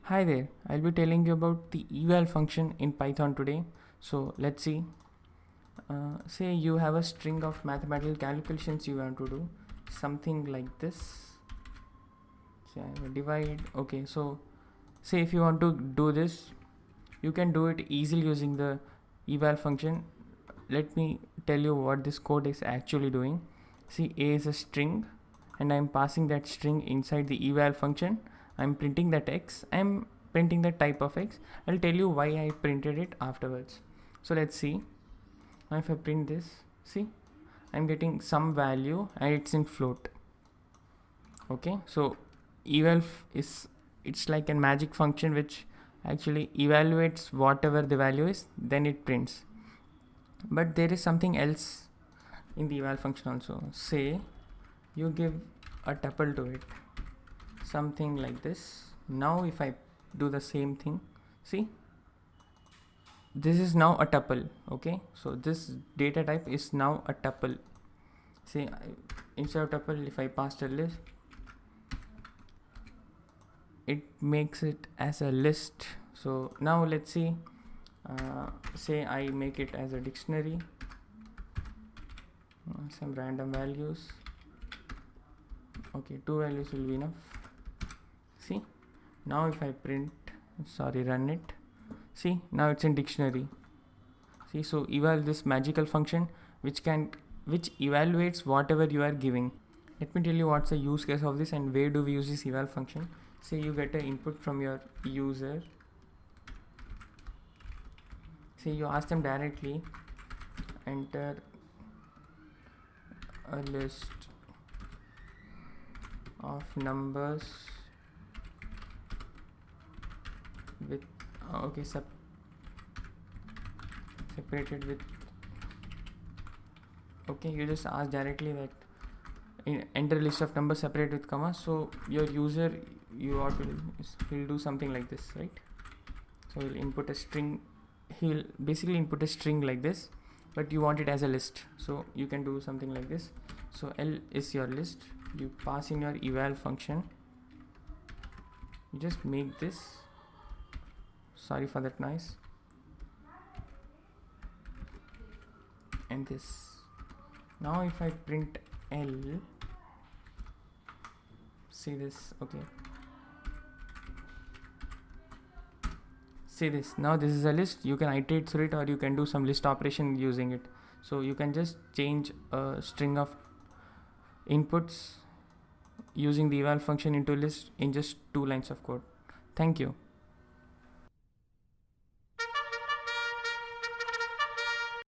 Hi there, I'll be telling you about the eval function in Python today. So let's see. Say you have a string of mathematical calculations you want to do, something like this. Say I have a divide. Okay, so say if you want to do this, you can do it easily using the eval function. Let me tell you what this code is actually doing. See, a is a string and I'm passing that string inside the eval function. I'm printing that x, I'm printing the type of x. I'll tell you why I printed it afterwards. So let's see. Now if I print this, see, I'm getting some value and it's in float. Okay, so eval is, it's like a magic function which actually evaluates whatever the value is, then it prints. But there is something else in the eval function also. Say you give a tuple to it, something like this. Now if I do the same thing, see, this is now a tuple. Okay, so this data type is now a tuple. See, instead of tuple, if I pass a list, it makes it as a list. So now let's see. Say I make it as a dictionary, some random values. Okay, 2 values will be enough. See, now if I run it, see, now it's in dictionary. See, so eval, this magical function which evaluates whatever you are giving. Let me tell you what's the use case of this and where do we use this eval function. Say you get an input from your user. See, you ask them directly, enter a list of numbers with separated with, okay, you just ask directly that enter a list of numbers separated with comma. So your user, he'll do something like this, right? So he'll input a string, he'll basically input a string like this, but you want it as a list, so you can do something like this. So L is your list, you pass in your eval function, you just make this, sorry for that noise, and this. Now if I print L, see this, okay, see this, now this is a list. You can iterate through it or you can do some list operation using it. So you can just change a string of inputs using the eval function into a list in just 2 lines of code. Thank you.